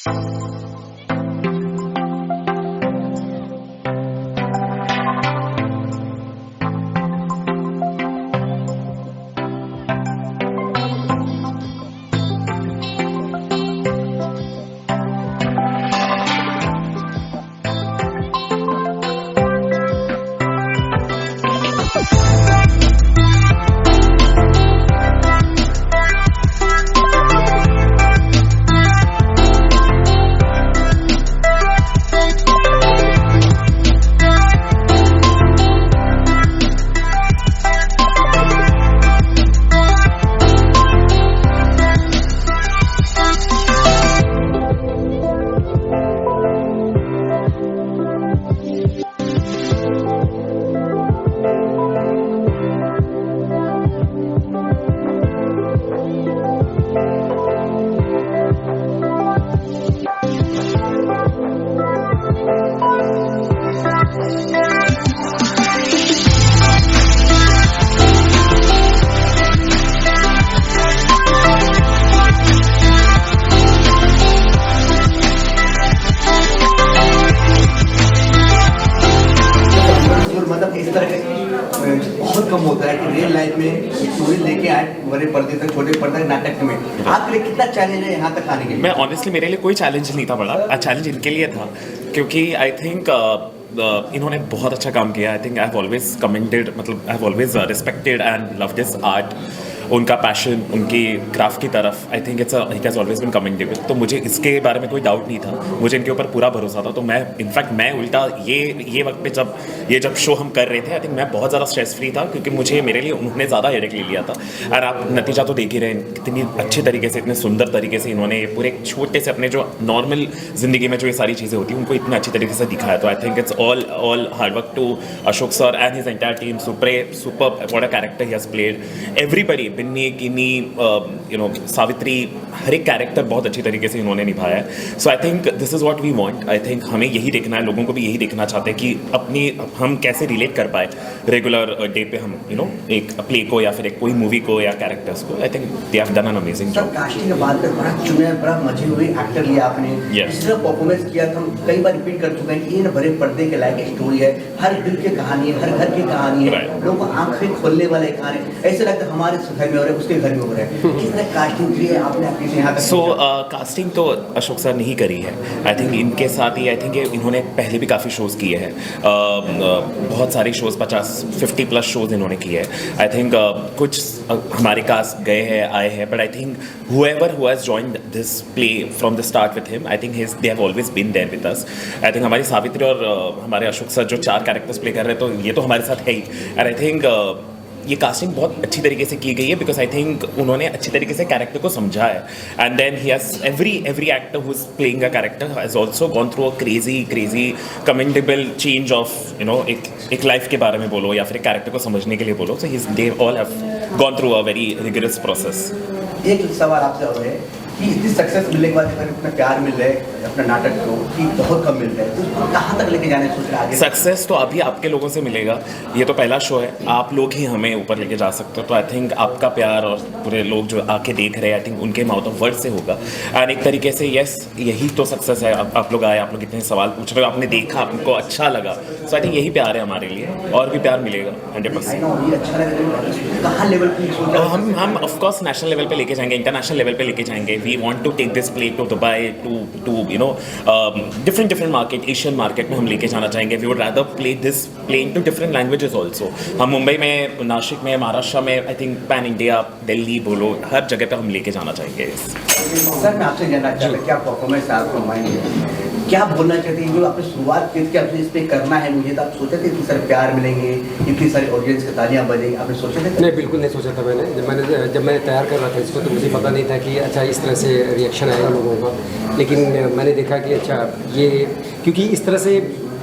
बहुत कम होता है कि रियल लाइफ में स्टोरी लेके आए बड़े पर्दे तक, छोटे पर्दे नाटक में। आपके लिए कितना चैलेंज है यहाँ तक आने के लिए? मैं ऑनेस्टली मेरे लिए कोई चैलेंज नहीं था बड़ा, चैलेंज इनके लिए था, क्योंकि आई थिंक इन्होंने बहुत अच्छा काम किया। I think I have always commented, मतलब I have always respected and love this art, उनका पैशन, उनकी क्राफ्ट की तरफ। I think it has always been commendable. तो मुझे इसके बारे में कोई डाउट नहीं था, मुझे इनके ऊपर पूरा भरोसा था। तो मैं इनफैक्ट मैं उल्टा ये वक्त पे जब शो हम कर रहे थे, आई थिंक मैं बहुत ज़्यादा स्ट्रेस फ्री था, क्योंकि मेरे लिए उन्होंने ज़्यादा हेडेक ले लिया था। और आप नतीजा तो देख ही रहे हैं, कितनी अच्छे तरीके से, इतने सुंदर तरीके से इन्होंने पूरे छोटे से अपने जो नॉर्मल ज़िंदगी में जो ये सारी चीज़ें होती हैं उनको इतने अच्छी तरीके से दिखाया। तो I think it's all hard work to Ashok sir and his entire team. Super what a character he has played. Everybody, Binni, Kini, Savitri, हर एक कैरेक्टर बहुत अच्छी तरीके से इन्होंने निभाया है। So I think this is what we want. I think हमें यही देखना है, लोगों को भी यही देखना चाहते हैं कि हम कैसे रिलेट कर पाए रेगुलर डे पे हम एक प्ले को या फिर एक कोई मूवी को या कैरेक्टर्स को। आई think they have done an amazing job. Casting की बात करें, बड़ा चुने, बड़ा मजे हुए एक्टर लिया आपने, इस तरह परफॉर्मेंस किया। हम कई बार रिपीट कर चुके हैं कि ये बड़े पर्दे के लायक स्टोरी है, हर दिल की कहानी है, हर घर की कहानी है, लोगों को आंखें खोलने वाले कहानी। ऐसे लगता है हमारे घर में हो रहा है, उसके घर में हो रहा है। किस तरह कास्टिंग की है आपने अपने से यहाँ तक? सो कास्टिंग तो अशोक सर ने ही करी है। आई थिंक इनके साथ ही, आई थिंक इन्होंने पहले भी काफ़ी शोज़ किए हैं, बहुत सारे शोज़, 50+ शोज़ इन्होंने किए हैं। आई थिंक कुछ हमारे कास्ट गए हैं, आए हैं, but I think whoever who has joined this play from the start with him, I think they have always been there with us. I think हमारी सावित्री और हमारे अशोक सर जो 4 कैरेक्टर्स प्ले कर रहे हैं, तो ये तो हमारे साथ है ही। एंड आई थिंक ये कास्टिंग बहुत अच्छी तरीके से की गई है, बिकॉज आई थिंक उन्होंने अच्छी तरीके से कैरेक्टर को समझा है। And then he has every actor who is playing a character has also gone through a crazy commendable change of एक लाइफ के बारे में बोलो या फिर एक कैरेक्टर को समझने के लिए बोलो। So they all have gone through a very rigorous process. एक सवाल आपसे और है कि इतनी सक्सेस मिलने के बाद अगर इतना प्यार मिल रहा है अपना नाटक को, कि बहुत कम मिल रहा है, तो कहाँ तक लेके जाने सोच रहे हैं आगे? सक्सेस तो अभी आपके लोगों से मिलेगा, ये तो पहला शो है, आप लोग ही हमें ऊपर लेके जा सकते हो। तो आई थिंक आपका प्यार और पूरे लोग जो आके देख रहे हैं, आई थिंक उनके माउथ ऑफ वर्ड से होगा। एंड एक तरीके से यस, यही तो सक्सेस है। आप लोग आए, आप लोग इतने सवाल पूछ रहे हो, आपने देखा, आपको अच्छा लगा। सो आई थिंक यही प्यार है हमारे लिए, और भी प्यार मिलेगा 100%। कहाँ लेवल पे हम ऑफकोर्स नेशनल लेवल पे लेके जाएंगे, इंटरनेशनल लेवल पे लेके जाएंगे। We want to take this play to Dubai, to different market, Asian market में हम लेके जाना चाहेंगे। We would rather play in two different languages also. हम मुंबई में, नासिक में, महाराष्ट्र में, I think pan India, Delhi बोलो, हर जगह पे हम लेके जाना चाहेंगे। सर मैं आपसे जानना चाहता हूँ, क्या परफॉर्मेंस आपको माइंड है, क्या बोलना चाहते हैं? जो आपने शुरुआत की कि आपने इस पे करना है मुझे, तो आप सोचे थे इतनी सारे प्यार मिलेंगे, इतनी सारी ऑडियंस की तालियां बजेगी, आपने सोचे थे? नहीं, बिल्कुल नहीं सोचा था मैंने। जब मैं तैयार कर रहा था इसको, तो मुझे पता नहीं था कि अच्छा इस तरह से रिएक्शन आएगा लोगों का। लेकिन मैंने देखा कि अच्छा ये, क्योंकि इस तरह से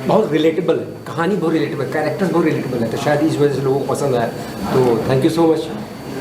बहुत रिलेटेबल है, कहानी बहुत रिलेटेबल, कैरेक्टर्स बहुत रिलेटेबल है, तो शायद इस वजह से लोगों को पसंद आया। तो थैंक यू सो मच,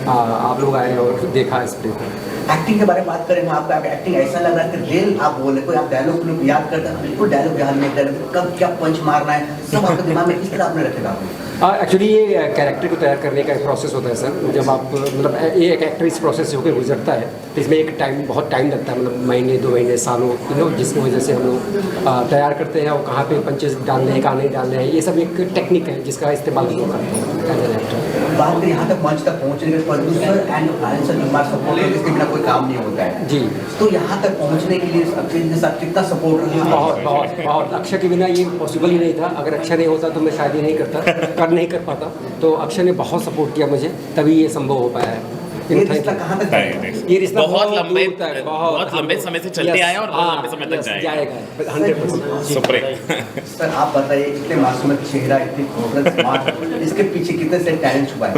आप लोग आए और देखा इस प्ले को। एक्टिंग के बारे में बात करें, आपका एक्टिंग ऐसा लग रहा है कि रियल आप बोल रहे, कोई आप डायलॉग याद करते हैं, बिल्कुल डायलॉग ध्यान में कर, कब क्या पंच मारना है, सब आपके दिमाग में किस तरह आपने रखेगा आपने? एक्चुअली ये कैरेक्टर को तैयार करने का एक प्रोसेस होता है सर। जब आप मतलब ये एक एक्टर इस प्रोसेस से होकर गुजरता है तो इसमें एक टाइम, बहुत टाइम लगता है, मतलब महीने 2 महीने सालों, जिसकी वजह से हम लोग तैयार करते हैं और कहाँ पे पंचेस डालने हैं, कहाँ नहीं डालने हैं, ये सब एक टेक्निक है जिसका इस्तेमाल हम लोग करते हैं एज एन एक्टर। बात करें यहाँ तक मंच तक पहुँचने के प्रोड्यूसर एंड फाइनेंशियल निर्माण सपोर्ट, इसके बिना कोई काम नहीं होता है जी। तो यहाँ तक पहुँचने के लिए आपके साथ कितना सपोर्ट रहा? बहुत बहुत बहुत। अक्षय के बिना ये पॉसिबल ही नहीं था। अगर अक्षय नहीं होता तो मैं शायद ये नहीं करता, नहीं कर पाता। तो अक्षय ने बहुत सपोर्ट किया मुझे, तभी ये संभव हो पाया है। ये रिश्ता कहाँ तक जाएगा? ये रिश्ता बहुत लंबे, दूर तक, बहुत लंबे समय से चलते आए और बहुत लंबे समय तक जाएगा 100%। सुप्रीम। सर आप बताइए, इतने मासूम चेहरा, इतनी खूबसूरत स्मार्ट, इसके पीछे कितने से टैलेंट छुपा है?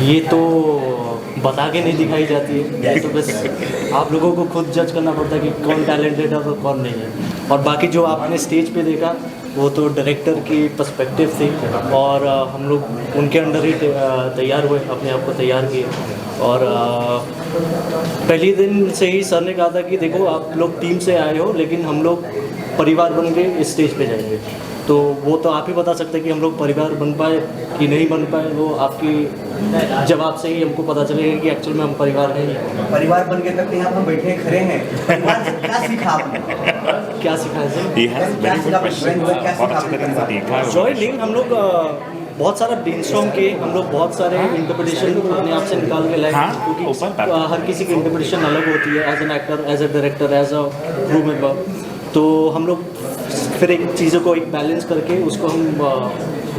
ये तो बता के नहीं दिखाई जाती है, तो बस आप लोगों को खुद जज करना पड़ता है कि कौन टैलेंटेड है और कौन नहीं है। और बाकी जो आपने स्टेज पे देखा वो तो डायरेक्टर की पर्सपेक्टिव थी और हम लोग उनके अंडर ही तैयार हुए, अपने आप को तैयार किए। और पहले दिन से ही सर ने कहा था कि देखो आप लोग टीम से आए हो लेकिन हम लोग परिवार बन के इस स्टेज पे जाएंगे। तो वो तो आप ही बता सकते हैं कि हम लोग परिवार बन पाए कि नहीं बन पाए, वो आपकी जवाब से ही हमको पता चलेगा कि एक्चुअल में हम परिवार हैं। परिवार बन के तक यहाँ हम बैठे खड़े हैं, परिवार से क्या सीखा आपने? क्या सिखाया sir? He has very good question. बहुत अच्छे तरीके से देखा है जॉय लिंक हम लोग बहुत सारा ब्रेनस्टॉर्म किए, हम लोग बहुत सारे इंटरप्रिटेशन अपने आप से निकाल के लाए, हाँ, क्योंकि ऊपर हर किसी की इंटरप्रिटेशन अलग होती है as an actor, as a director, as a crew member. तो हम लोग फिर एक चीज़ों को एक बैलेंस करके उसको हम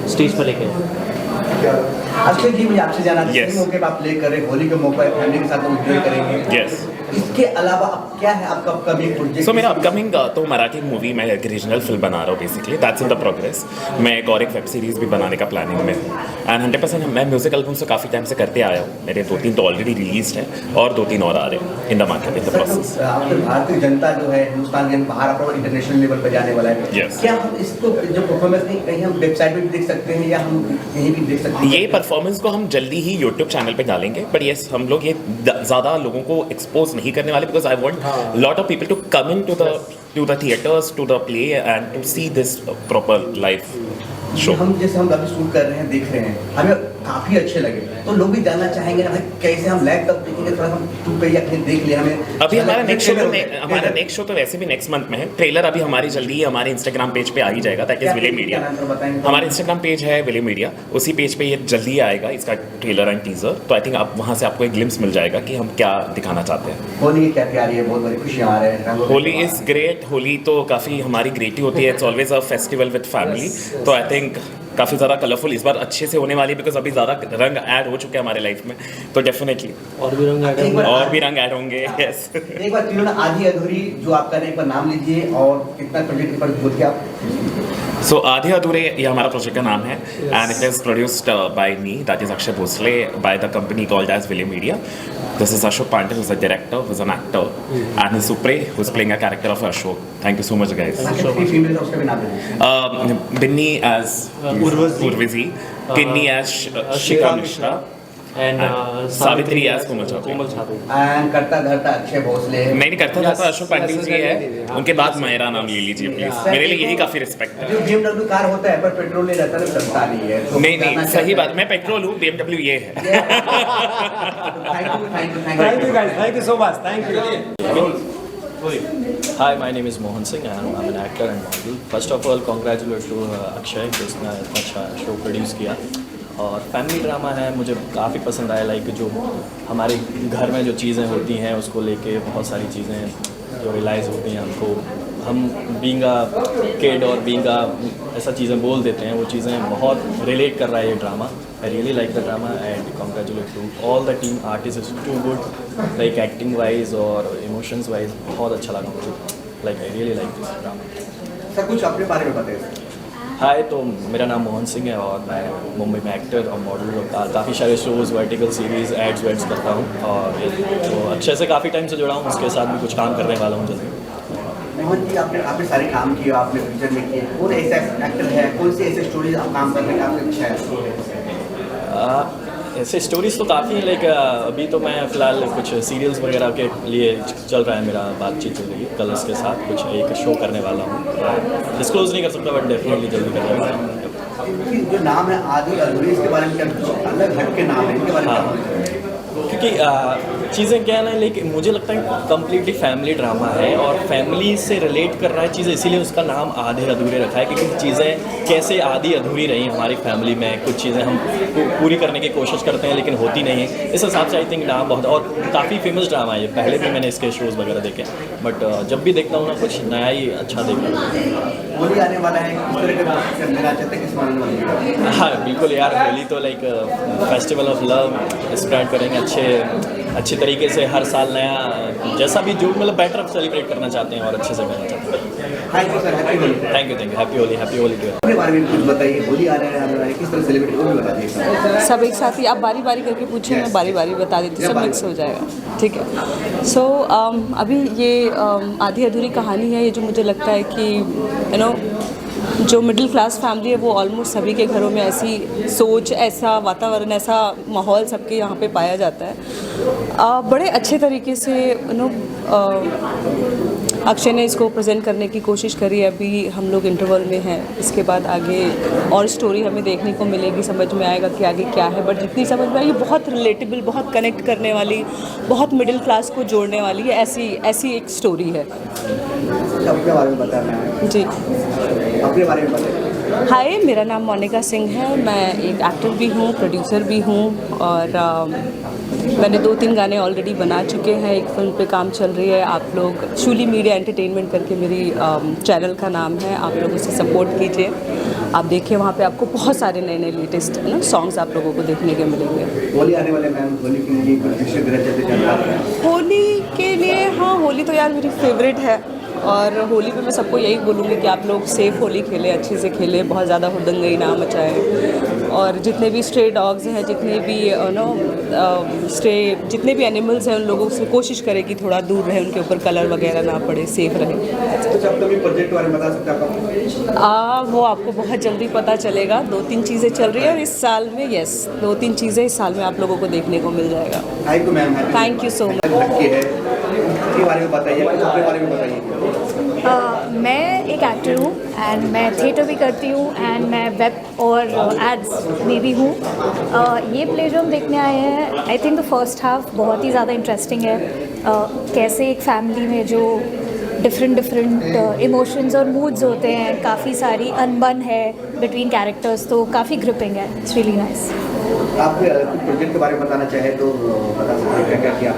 स्टेज पर लेके आए। अक्षय जी, मुझे आपसे जाना है, Yes. इस मौके पर आप प्ले कर रहे हैं, होली के मौके पर फैमिली के साथ हम एंजॉय करेंगे। Yes. इसके अलावा अब क्या है आपका अपकमिंग प्रोजेक्ट? सो मेरा अपकमिंग तो मराठी मूवी, मैं एक रीजनल फिल्म बना रहा हूँ basically, that's in the progress. मैं एक और एक वेब सीरीज़ भी बनाने का प्लानिंग में हूँ। एंड 100% मैं म्यूजिक एल्बम से काफ़ी टाइम से करते आया हूँ। मेरे 2-3 तो ऑलरेडी रिलीज हैं और 2-3 और आ रहे हैं in the market, in the process. आपके भारतीय जनता जो है हिंदुस्तान के बाहर अपना इंटरनेशनल लेवल पर जाने वाला है। Yes. क्या हम इसको जो परफॉर्मेंस कहीं हम वेबसाइट पे भी देख सकते हैं या हम कहीं भी देख सकते हैं? ये परफॉर्मेंस को हम जल्दी ही यूट्यूब चैनल पे डालेंगे, बट येस हम लोग ये ज़्यादा लोगों को एक्सपोज नहीं करने वाले, because I want lot of people to come in to the theatres, to the play and to see this proper live show. हम जैसे हम अभी शूट कर रहे हैं, देख रहे हैं, हमें काफी अच्छे लगे, तो लोग भी जानना चाहेंगे ना भाई कैसे हम लाइव तब देखेंगे, थोड़ा हम टू पे या कहीं देख लिया हमें। अभी हमारा नेक्स्ट शो तो वैसे भी नेक्स्ट मंथ में है। ट्रेलर अभी हमारी जल्दी ही हमारे इंस्टाग्राम पेज पे आ ही जाएगा, दैट इज विले मीडिया। हमारा इंस्टाग्राम पेज है विले मीडिया, उसी पेज पे ये जल्दी आएगा इसका ट्रेलर एंड टीजर। तो आई थिंक आप वहाँ से आपको एक ग्लिम्स मिल जाएगा कि हम क्या दिखाना चाहते हैं। होली की क्या तैयारी है? बहुत बड़ी खुशियाँ आ रहे हैं। Holi is great. होली तो काफ़ी हमारी ग्रेट ही होती है, it's always a festival with family. तो आई थिंक काफ़ी ज़्यादा कलरफुल इस बार अच्छे से होने वाली है, बिकॉज अभी ज़्यादा रंग ऐड हो चुके हैं हमारे लाइफ में, तो डेफिनेटली और भी रंग ऐड होंगे। यस। एक बार तीनों आधी अधूरी जो आपका एक बार नाम लीजिए और कितना प्रोजेक्ट पर बोल के आप। सो आधे अधूरे ये हमारा प्रोजेक्ट का नाम है and it is produced by me, that is Akshay Bhosale, by the company called Edge Ville Media. This is Ashok Pandey, who's a director, who's an actor, and he's Supre, who's playing a character of Ashok. Thank you so much, guys. Female उसका भी नाम लीजिए। Binni as Urvazi, Kinni as Shika Mishra, and Savitri as Komal Chhabria. Komal Chhabe. And करता धरता अक्षय भोसले। नहीं करता था तो अशोक पांडे जी है, उनके बाद मेरा नाम ले लीजिए प्लीज, मेरे लिए यही काफी रिस्पेक्ट है। जो BMW कार होता है पर पेट्रोल नहीं रहता, तो चलता नहीं है। तो नहीं सही बात, मैं पेट्रोल हूँ, BMW ये है। Thank you guys, thank you so much, thank you. Hi, my name is Mohan Singh and I'm an actor and model. First of all, congratulate to Akshay जिसने इतना अच्छा शो प्रोड्यूस किया। और family drama है, मुझे काफ़ी पसंद आया। लाइक जो हमारे घर में जो चीज़ें होती हैं उसको लेके बहुत सारी चीज़ें जो रियलाइज़ होती हैं हमको, हम बीइंग अ किड और बीइंग अ ऐसा चीज़ें बोल देते हैं, वो चीज़ें बहुत रिलेट कर रहा है ये drama. I really like the drama and congratulate to all the team, artist is too good, like acting wise और इमोशंस वाइज बहुत अच्छा लगा मुझे। Like I really like this drama. Sir कुछ अपने बारे में बताइए। हाय, तो मेरा नाम मोहन सिंह है और मैं मुंबई में एक्टर और मॉडल और काफ़ी सारे शोज़, वर्टिकल सीरीज़, एड्स वेड्स करता हूँ और तो अच्छे से काफ़ी टाइम से जुड़ा हूँ, उसके साथ भी कुछ काम करने वाला हूँ जल्दी। मोहन जी, आपने सारे काम किए, आपने पिक्चर में किए, कौन ऐसा एक्टर है, कौन सी ऐसी स्टोरीज आप काम करने का आपकी इच्छा है? ऐसे स्टोरीज तो काफ़ी हैं, लाइक अभी तो मैं फ़िलहाल कुछ सीरियल्स वगैरह के लिए चल रहा है, मेरा बातचीत चल रही है कलर्स के साथ, कुछ एक शो करने वाला हूँ, डिस्क्लोज नहीं कर सकता बट डेफिनेटली जल्दी करेंगे। जो नाम है आदि अधूरी, इसके बारे में क्या कुछ अलग हट के नाम है, इनके बारे में क्या बोलना चाहिए? क्योंकि चीज़ें क्या है ना, लेकिन मुझे लगता है कम्प्लीटली फैमिली ड्रामा है और फैमिली से रिलेट कर रहा है चीज़ें, इसीलिए उसका नाम आधे अधूरे रखा है, क्योंकि चीज़ें कैसे आधी अधूरी रही हमारी फैमिली में, कुछ चीज़ें हम पूरी करने की कोशिश करते हैं लेकिन होती नहीं है, इस हिसाब से आई थिंक नाम बहुत, और काफ़ी फेमस ड्रामा है ये, पहले भी मैंने इसके शोज़ वगैरह देखे, बट जब भी देखता हूँ ना कुछ नया ही अच्छा देखता हूँ। होली आने वाला है, किस तरह का करना चाहते हैं, किस मानने वाले हैं? हाँ बिल्कुल यार, होली तो like festival of love spread करेंगे अच्छे तरीके से, हर साल नया जैसा भी जो मतलब बेटर सेलिब्रेट करना चाहते हैं और अच्छे से करना चाहते हैं। Thank you sir, happy Holi. Thank you happy Holi too. अपने बारे में कुछ बताइए, होली आने वाला है, किस तरह सेलिब्रेट, वो भी बता दीजिए। सब एक साथ ही आप बारी बारी करके पूछिए, मैं बारी बारी बता देती हूँ, सब मिक्स हो जाएगा, ठीक है। सो अभी ये आधी अधूरी कहानी है, ये जो मुझे लगता है कि यू नो जो मिडिल क्लास फैमिली है वो ऑलमोस्ट सभी के घरों में ऐसी सोच, ऐसा वातावरण, ऐसा माहौल सबके यहाँ पे पाया जाता है। बड़े अच्छे तरीके से यू नो अक्षय ने इसको प्रेजेंट करने की कोशिश करी है। अभी हम लोग इंटरवल में हैं, इसके बाद आगे और स्टोरी हमें देखने को मिलेगी, समझ में आएगा कि आगे क्या है, बट जितनी समझ में आई बहुत रिलेटेबल, बहुत कनेक्ट करने वाली, बहुत मिडिल क्लास को जोड़ने वाली है, ऐसी एक स्टोरी है। अपने बारे में बताना जी, अपने बारे में बताइए। हाय, मेरा नाम मोनिका सिंह है, मैं एक एक्टर भी हूँ, प्रोड्यूसर भी हूँ, और मैंने 2-3 गाने ऑलरेडी बना चुके हैं, एक फिल्म पे काम चल रही है। आप लोग शूली मीडिया एंटरटेनमेंट करके मेरी चैनल का नाम है, आप लोग उसे सपोर्ट कीजिए, आप देखिए, वहाँ पे आपको बहुत सारे नए लेटेस्ट सॉन्ग्स आप लोगों को देखने के मिलेंगे। होली आने वाले मैम, होली के लिए कुछ विशेष देना चाहते हैं? होली के लिए, हाँ, होली तो यार मेरी फेवरेट है, और होली पे मैं सबको यही बोलूँगी कि आप लोग सेफ़ होली खेलें, अच्छे से खेलें, बहुत ज़्यादा हुदंगई ना मचाएं, और जितने भी स्ट्रे डॉग्स हैं, जितने भी जितने भी एनिमल्स हैं, उन लोगों से कोशिश करें कि थोड़ा दूर रहे, उनके ऊपर कलर वगैरह ना पड़े, सेफ़ रहें। कुछ अपने प्रोजेक्ट के बारे में बता सकते हैं आप? वो आपको बहुत जल्दी पता चलेगा, 2-3 चीज़ें चल रही है, और इस साल में 2-3 चीज़ें इस साल में आप लोगों को देखने को मिल जाएगा। Thank you ma'am. Thank you so much. के बारे में बताइए, अपने बारे में बताइए। मैं एक एक्टर हूँ एंड मैं थिएटर भी करती हूँ एंड मैं वेब और एड्स में भी हूँ। ये प्ले जो हम देखने आए हैं, I think the first half बहुत ही ज़्यादा इंटरेस्टिंग है। कैसे एक फैमिली में जो डिफरेंट इमोशंस और मूड्स होते हैं, काफ़ी सारी अनबन है बिटवीन कैरेक्टर्स, तो काफ़ी ग्रिपिंग है। It's really nice. आप प्रोजेक्ट के बारे में बताना चाहें तो बता सकते हैं, क्या किया?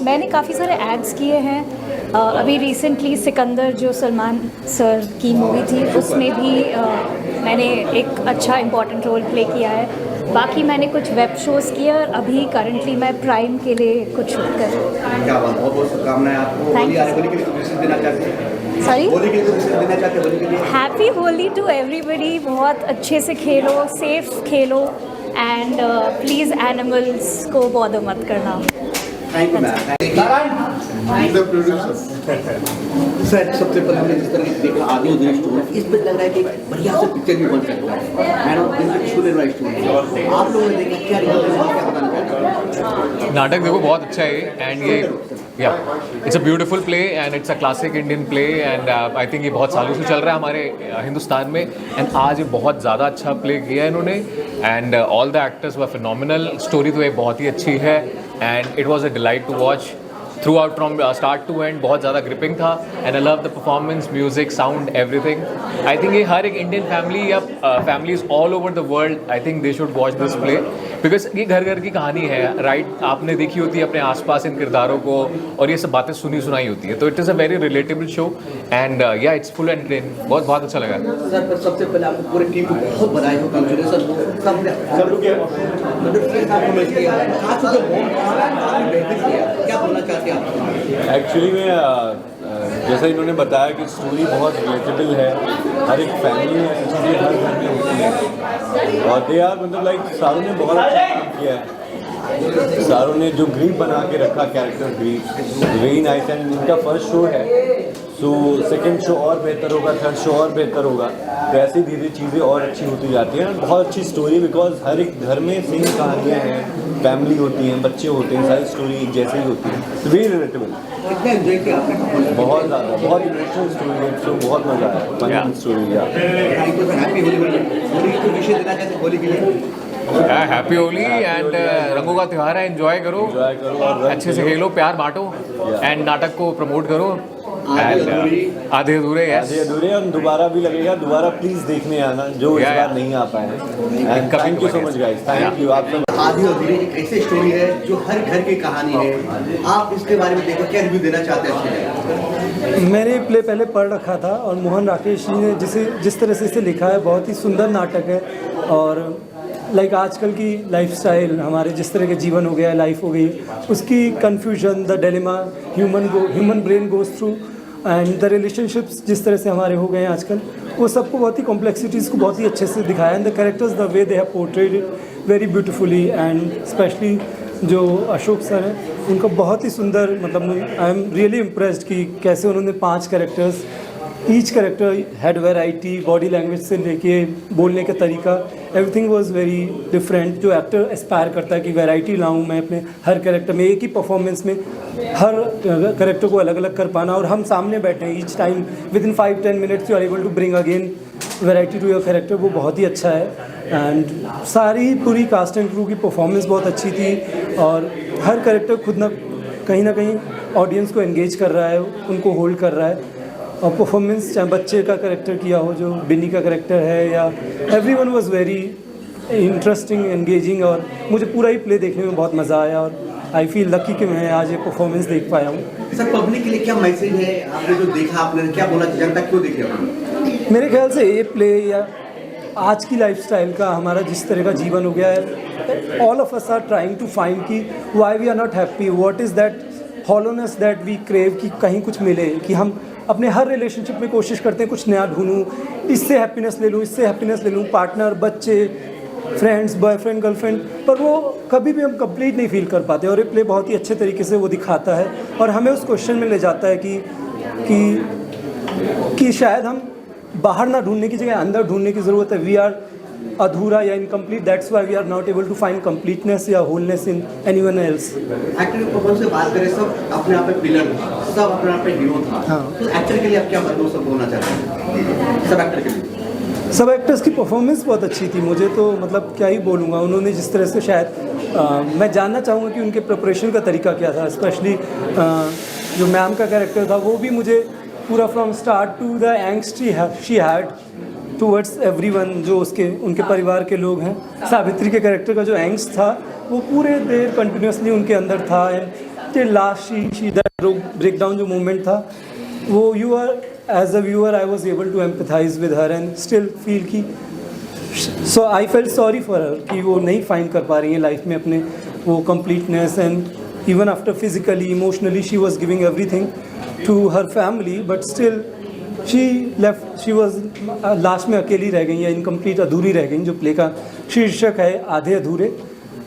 मैंने काफ़ी सारे एड्स किए हैं। अभी रिसेंटली सिकंदर जो सलमान सर की मूवी थी, उसमें भी मैंने एक अच्छा इम्पॉर्टेंट रोल प्ले किया है। बाकी मैंने कुछ वेब शोज़ किए और अभी करंटली मैं प्राइम के लिए कुछ शूट कर रही हूँ। क्या बात, बहुत बहुत शुभकामनाएं आपको। Thank you. होली के लिए कुछ विशेष देना चाहते हैं? सॉरी, होली के लिए कुछ विशेष देना चाहते हैं? होली के लिए हैप्पी होली टू एवरीबडी। बहुत अच्छे से खेलो, safe Khelo, and please animals को बॉदर मत करना। Thank you ma'am. सर, सबसे पहले हमने जिस तरह की देखा आधी अधूरी स्टोरी, इस पर लग रहा है कि बढ़िया से पिक्चर भी बन सकता है। आप लोगों ने देखा, क्या रिव्यू, क्या बताना चाहते हैं? नाटक देखो बहुत अच्छा है, एंड ये या it's a beautiful play and it's a classic Indian play, and I think ये बहुत सालों से चल रहा है हमारे हिंदुस्तान में, एंड आज ये बहुत ज़्यादा अच्छा प्ले किया है इन्होंने, and all the actors were phenomenal. Story तो ये बहुत ही अच्छी है, and it was a delight to watch throughout from start to end. बहुत ज़्यादा ग्रिपिंग था, and I love the performance, music, sound, everything. I think ये हर एक इंडियन फैमिली या families all over the world, I think they should watch this play, because ये घर घर की कहानी है, राइट? आपने देखी होती है अपने आसपास इन किरदारों को, और ये सब बातें सुनाई होती है, तो it is a very relatable show, and या इट्स फुल एंटरटेन। बहुत अच्छा लगा सर, पर सबसे पहले आपको पूरी टीम को बहुत बधाई हो, कांग्रेचुलेसन। क्या बोलना चाहते हैं आप? एक्चुअली में जैसा इन्होंने बताया कि स्टोरी बहुत रिलेटेबल है, हर एक फैमिली में चीज़ें हर घर में होती हैं, और दे आर मतलब लाइक सारों ने बहुत अच्छा काम किया है। सारों ने जो ग्रीफ बना के रखा character grief very nice and इनका फर्स्ट शो है सो सेकंड शो और बेहतर होगा, थर्ड शो और बेहतर होगा, तो ऐसी धीरे चीज़ें और अच्छी होती जाती हैं। बहुत अच्छी स्टोरी बिकॉज हर एक घर में सेम कहानियाँ हैं, फैमिली होती हैं, बच्चे होते हैं, सारी स्टोरी एक जैसे ही होती है, तो वेरी रिलेटेबल। कितना एंजॉय किया आपने? बहुत ज़्यादा, बहुत इमोशनल स्टोरी है, सो बहुत मज़ा आया, फन स्टोरी है। Thank you sir, happy Holi. Holi की विशेष देना चाहते होली के लिए? हैप्पी होली एंड रंगों का त्यौहार है, एंजॉय करो और अच्छे से खेलो, प्यार बांटो एंड नाटक को प्रमोट करो एंड आधे अधूरे आधे अधूरे और दोबारा भी लगेगा, दोबारा प्लीज देखने आना जो इस बार नहीं आ पाए हैं। And thank you so much guys, thank you. आप सब आधी अधूरी एक ऐसी स्टोरी है जो हर घर की कहानी है, आप इसके बारे में देखो क्या रिव्यू देना चाहते हैं? मैंने प्ले पहले पढ़ रखा था और मोहन राकेश जी ने जिस तरह से इसे लिखा है बहुत ही सुंदर नाटक है। और लाइक आजकल की लाइफस्टाइल, हमारे जिस तरह के जीवन हो गया है, लाइफ हो गई, उसकी confusion, the dilemma human brain goes through and the relationships जिस तरह से हमारे हो गए हैं आजकल, वो सबको बहुत ही कॉम्प्लेक्सिटीज़ को बहुत ही अच्छे से दिखाया है। The characters the way they have portrayed it very beautifully and specially जो अशोक सर हैं उनका बहुत ही सुंदर, मतलब आई एम रियली इम्प्रेस्ड कि कैसे उन्होंने 5 characters, each character had variety, body language से लेके बोलने का तरीका, एवरीथिंग वाज वेरी डिफरेंट। जो एक्टर एस्पायर करता है कि वैरायटी लाऊं मैं अपने हर कैरेक्टर में, एक ही परफॉर्मेंस में हर कैरेक्टर को अलग अलग कर पाना, और हम सामने बैठे हैं each time within 5-10 minutes you are able to bring again variety to your character, वो बहुत ही अच्छा है। एंड सारी पूरी कास्ट एंड क्रू की परफॉर्मेंस बहुत अच्छी थी और हर कैरेक्टर खुद ना कहीं ऑडियंस को एंगेज कर रहा है, उनको होल्ड कर रहा है। और परफॉर्मेंस चाहे बच्चे का कैरेक्टर किया हो जो बिन्नी का कैरेक्टर है, या everyone was very interesting, engaging, और मुझे पूरा ही प्ले देखने में बहुत मज़ा आया और आई फील लकी कि मैं आज ये परफॉर्मेंस देख पाया हूँ। सर पब्लिक के लिए क्या मैसेज है, आपने जो देखा आपने क्या बोला, जनता क्यों देखे आपने? मेरे ख्याल से ये प्ले या आज की लाइफस्टाइल का हमारा जिस तरह का जीवन हो गया है, all of us are trying to find कि why we are not happy, what is that hollowness that we crave, कि कहीं कुछ मिले, कि हम अपने हर रिलेशनशिप में कोशिश करते हैं कुछ नया ढूंढूं, इससे हैप्पीनेस ले लूँ, इससे हैप्पीनेस ले लूँ, पार्टनर, बच्चे, फ्रेंड्स, बॉयफ्रेंड, गर्लफ्रेंड, पर वो कभी भी हम कंप्लीट नहीं फील कर पाते। और ये प्ले बहुत ही अच्छे तरीके से वो दिखाता है और हमें उस क्वेश्चन में ले जाता है कि शायद हम बाहर ना ढूंढने की जगह अंदर ढूंढने की ज़रूरत है। वी आर अधूरा या incomplete, that's why we are not able to find completeness या wholeness in anyone else. Actor की परफॉर्मेंस से बात करें, सब अपने आप में पिलर था, सब अपने आप में हीरो था। हाँ। तो एक्टर के लिए आप क्या बदलाव सब बोलना चाहते हैं सब एक्टर के लिए? सब एक्टर्स की परफॉर्मेंस बहुत अच्छी थी, मुझे तो मतलब क्या ही बोलूँगा। उन्होंने जिस तरह से शायद मैं जानना चाहूँगा कि उनके प्रिपरेशन का तरीका क्या था, स्पेशली जो मैम का कैरेक्टर था वो भी मुझे पूरा from start to the angst she had towards everyone, जो उनके परिवार के लोग हैं। सावित्री के कैरेक्टर का जो एंग्स्ट था वो पूरे देर कंटिन्यूसली उनके अंदर था and till last she that break down जो मोमेंट था वो you are as a viewer I was able to empathise with her and still feel की so I felt sorry for her कि वो नहीं फाइंड कर पा रही हैं लाइफ में अपने वो completeness, and even after physically emotionally she was giving everything to her family, but still she left, she was last में अकेली रह गई या इनकम्प्लीट, अधूरी रह गई, जो प्ले का शीर्षक है आधे अधूरे।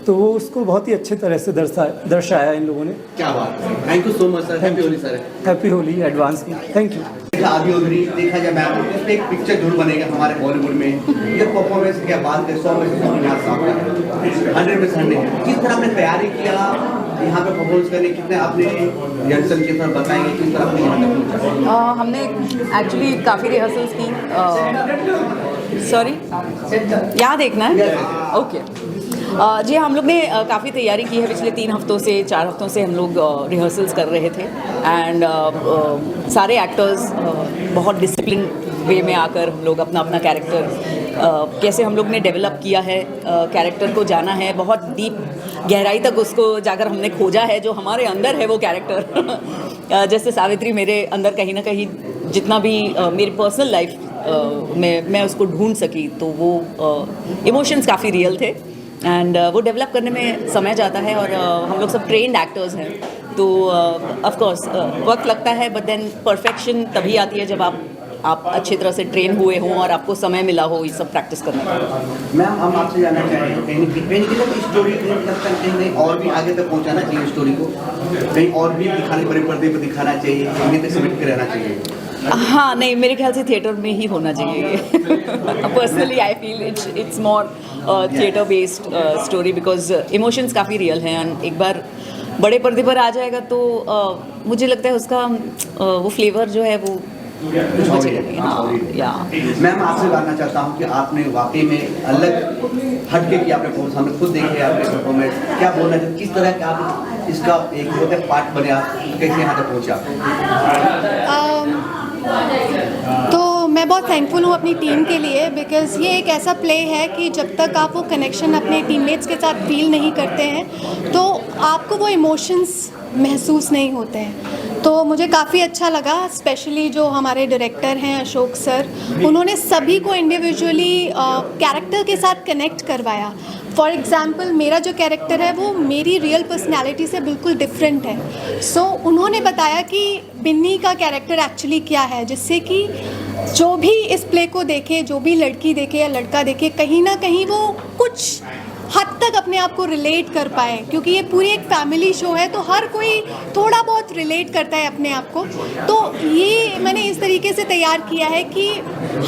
तो वो उसको बहुत ही अच्छे तरह से दर्शाया इन लोगों ने। क्या बात है, thank you so much sir, happy Holi sir. Happy Holi advance में, थैंक यू। आधी अधूरी देखा जाए मैम, इस पे एक पिक्चर जरूर बनेगा हमारे बॉलीवुड में। ये परफॉर्मेंस की बात करें 100 में से 100 यहाँ साफ है, 100 में से 100। किस तरह आपने तैयारी किया यहाँ पे परफॉर्मेंस करने, कितने आपने रिहर्सल किए, थोड़ा बताएंगे किस तरह आपने यहाँ तक पहुँचा? हमने एक्चुअली काफ़ी रिहर्सल्स की। सॉरी, यहाँ देखना है, ओके। जी हम लोग ने काफ़ी तैयारी की है, पिछले 3 हफ्तों से 4 हफ्तों से हम लोग रिहर्सल्स कर रहे थे एंड सारे एक्टर्स बहुत डिसिप्लिन वे में आकर हम लोग अपना अपना कैरेक्टर कैसे हम लोग ने डेवलप किया है, कैरेक्टर को जाना है, बहुत डीप गहराई तक उसको जाकर हमने खोजा है जो हमारे अंदर है वो कैरेक्टर। जैसे सावित्री मेरे अंदर कहीं ना कहीं जितना भी मेरी पर्सनल लाइफ में मैं उसको ढूंढ सकी, तो वो इमोशंस काफ़ी रियल थे एंड वो डेवलप करने में समय जाता है और हम लोग सब ट्रेंड एक्टर्स हैं, तो ऑफ कोर्स वक्त लगता है, बट देन परफेक्शन तभी आती है जब आप आप अच्छी तरह से ट्रेन हुए हों और आपको समय मिला हो ये सब प्रैक्टिस करने का। मैम हम आपसे जानना चाहेंगे कहीं स्टोरी कहीं और भी आगे तक पहुंचाना चाहिए स्टोरी को, कहीं और भी दिखाने, बड़े पर्दे पर दिखाना चाहिए, कहीं तक सिमट के रहना चाहिए? हाँ नहीं, मेरे ख्याल से थिएटर में ही होना चाहिए। Personally I feel it's more theatre based story because emotions काफ़ी रियल हैं एंड एक बार बड़े पर्दे पर आ जाएगा तो मुझे लगता है उसका वो फ्लेवर जो है वो मैम आपसे जानना चाहता हूँ कि आपने वाकई में अलग हटके की आपने परफॉर्मेंस हमने खुद देखे आपके परफॉर्मेंस, क्या बोलना चाहिए, किस तरह का आप इसका एक होता है पार्ट बने, आप कैसे यहाँ तक पहुँचा? तो मैं बहुत थैंकफुल हूँ अपनी टीम के लिए बिकॉज़ ये एक ऐसा प्ले है कि जब तक आप वो कनेक्शन अपने टीममेट्स के साथ फील नहीं करते हैं तो आपको वो इमोशंस महसूस नहीं होते हैं। तो मुझे काफ़ी अच्छा लगा, स्पेशली जो हमारे डायरेक्टर हैं अशोक सर, उन्होंने सभी को इंडिविजुअली कैरेक्टर के साथ कनेक्ट करवाया। फॉर एग्ज़ाम्पल मेरा जो कैरेक्टर है वो मेरी रियल पर्सनैलिटी से बिल्कुल डिफरेंट है। सो उन्होंने बताया कि बिन्नी का कैरेक्टर एक्चुअली क्या है, जिससे कि जो भी इस प्ले को देखे, जो भी लड़की देखे या लड़का देखे, कहीं ना कहीं वो कुछ हद तक अपने आप को रिलेट कर पाए, क्योंकि ये पूरी एक फैमिली शो है तो हर कोई थोड़ा बहुत रिलेट करता है अपने आप को। तो ये मैंने इस तरीके से तैयार किया है कि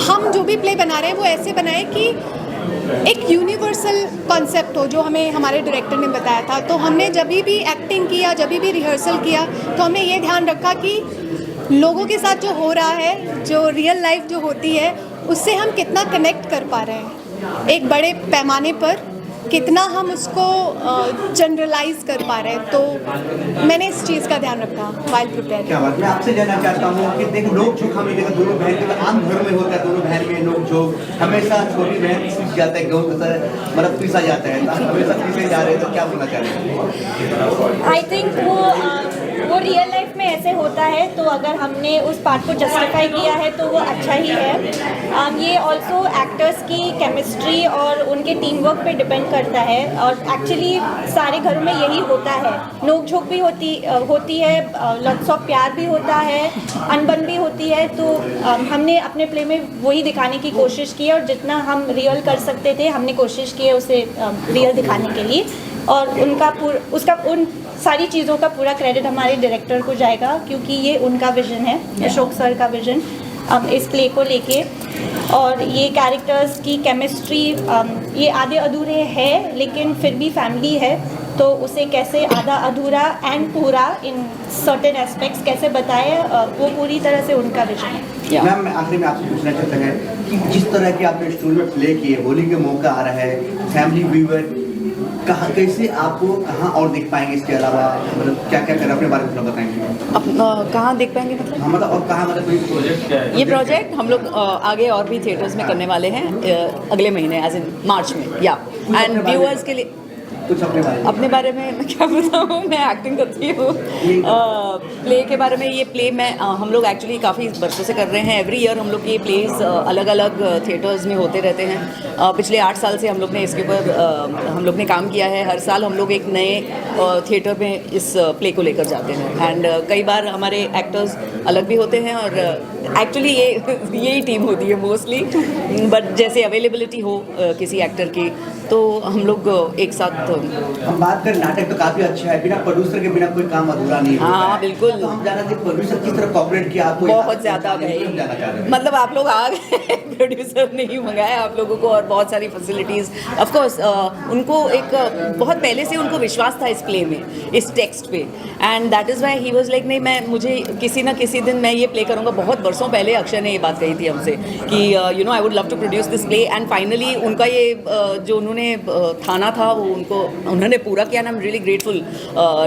हम जो भी प्ले बना रहे हैं वो ऐसे बनाए कि एक यूनिवर्सल कॉन्सेप्ट हो, जो हमें हमारे डायरेक्टर ने बताया था। तो हमने जब भी एक्टिंग किया, जब भी रिहर्सल किया, तो हमने ये ध्यान रखा कि लोगों के साथ जो हो रहा है, जो रियल लाइफ जो होती है, उससे हम कितना कनेक्ट कर पा रहे हैं, एक बड़े पैमाने पर कितना हम उसको जनरलाइज कर पा रहे हैं। तो मैंने इस चीज़ का ध्यान रखा वाइल प्रिपेयर। क्या बात, मैं आपसे जानना चाहता हूँ कि देखो लोग झोंक हमें देखा दोनों बहन के आम घर में होता है, दोनों बहन में लोग झोंक हमेशा छोटी बहन पीस जाता है, गेहूँ मतलब पीसा जाता है, हमेशा पीसे जा रहे हैं, तो क्या बोलना चाह रहे हैं? आई थिंक वो रियल लाइफ में ऐसे होता है, तो अगर हमने उस पार्ट को जस्टिफाई किया है तो वो अच्छा ही है। ये ऑल्सो एक्टर्स की केमिस्ट्री और उनके टीम वर्क पे डिपेंड करता है, और एक्चुअली सारे घरों में यही होता है, नोक झोंक भी होती है, लॉट्स ऑफ प्यार भी होता है, अनबन भी होती है। तो हमने अपने प्ले में वही दिखाने की कोशिश की, और जितना हम रियल कर सकते थे हमने कोशिश की है उसे रियल दिखाने के लिए, और उन सारी चीज़ों का पूरा क्रेडिट हमारे डायरेक्टर को जाएगा, क्योंकि ये उनका विजन है, अशोक सर का विजन इस प्ले को लेके। और ये कैरेक्टर्स की केमिस्ट्री ये आधे अधूरे है, लेकिन फिर भी फैमिली है, तो उसे कैसे आधा अधूरा एंड पूरा इन सर्टेन एस्पेक्ट्स कैसे बताए, वो पूरी तरह से उनका विजन है। मैम मैं आखिरी में आपसे पूछना चाहता है कि जिस तरह की आपने स्टोरी में प्ले किए, होली के मौका आ रहा है, फैमिली व्यूअर कहाँ कैसे आपको कहाँ और देख पाएंगे, इसके अलावा मतलब क्या क्या कर अपने बारे में थोड़ा बताएंगे? कहाँ देख पाएंगे मतलब? हाँ मतलब और कहाँ, मतलब कोई प्रोजेक्ट क्या है? ये प्रोजेक्ट हम लोग आगे और भी थिएटर्स में करने वाले हैं अगले महीने, एज इन मार्च में, या एंड व्यूअर्स के लिए कुछ अपने बारे में मैं क्या बताऊँ, मैं एक्टिंग करती हूँ। प्ले के बारे में, ये प्ले मैं हम लोग एक्चुअली काफ़ी वर्षों से कर रहे हैं। एवरी ईयर हम लोग ये प्लेस अलग अलग थिएटर्स में होते रहते हैं। पिछले 8 साल से हम लोग ने इसके ऊपर हम लोग ने काम किया है। हर साल हम लोग एक नए थिएटर में इस प्ले को लेकर जाते हैं, एंड कई बार हमारे एक्टर्स अलग भी होते हैं, और एक्चुअली यही टीम होती है मोस्टली, बट जैसे अवेलेबिलिटी हो किसी एक्टर की तो हम लोग एक साथ। हम बात करें, नाटक तो काफी अच्छा है, बिना प्रोड्यूसर के बिना कोई काम अधूरा नहीं होता। हाँ बिल्कुल। तो हम जाना चाहिए प्रोड्यूसर किस तरह कॉपरेट किया आपको? बहुत ज़्यादा भाई, मतलब आप लोग आ गए, प्रोड्यूसर नहीं मंगाया आप लोगों को, और बहुत सारी फैसिलिटीज़। ऑफ कोर्स उनको एक बहुत पहले से उनको विश्वास था इस प्ले में, इस टेक्स्ट पे, and that is why he was like नहीं, मुझे किसी ना किसी दिन मैं ये प्ले करूँगा। बहुत वर्षों पहले अक्षय ने ये बात कही थी हमसे कि you know I would love to produce this play, and finally उनका ये जो उन्होंने थाना था वो उन्होंने पूरा किया। I am really grateful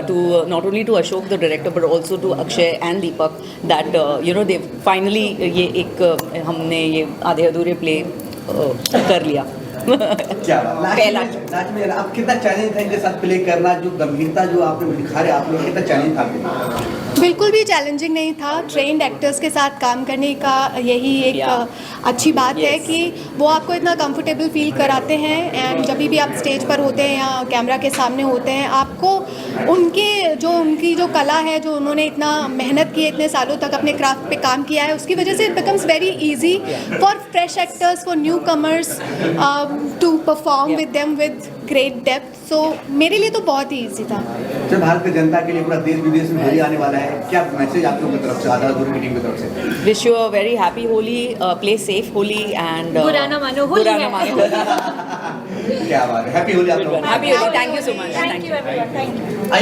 to not only to Ashok the director but also to Akshay and Deepak that you know they finally ये एक हमने ये आधे अधूरे प्ले कर लिया। क्या पहला लास्ट में आप कितना चैलेंज था इनके साथ प्ले करना, जो गंभीरता जो आपने दिखा रहे आप लोग, कितना चैलेंज था? बिल्कुल भी चैलेंजिंग नहीं था। ट्रेंड एक्टर्स के साथ काम करने का यही एक अच्छी बात है कि वो आपको इतना कंफर्टेबल फील कराते हैं, एंड जब भी आप स्टेज पर होते हैं या कैमरा के सामने होते हैं, आपको उनकी जो कला है, जो उन्होंने इतना मेहनत की है, इतने सालों तक अपने क्राफ्ट पे काम किया है, उसकी वजह से it becomes very easy for fresh actors, for newcomers to perform with them with great depth. So मेरे लिए तो बहुत ही ईजी था। जब भारत की जनता के लिए पूरा देश विदेश में होली आने वाला है, क्या मैसेज आप लोगों की तरफ से, आधा अधूरी की टीम की तरफ से? Wish you a very happy Holi, play safe Holi and बुरा ना मानो, होली है। क्या बात है, हैप्पी होली आप लोगों को। Happy Holi, thank you so much, thank you everyone, thank you.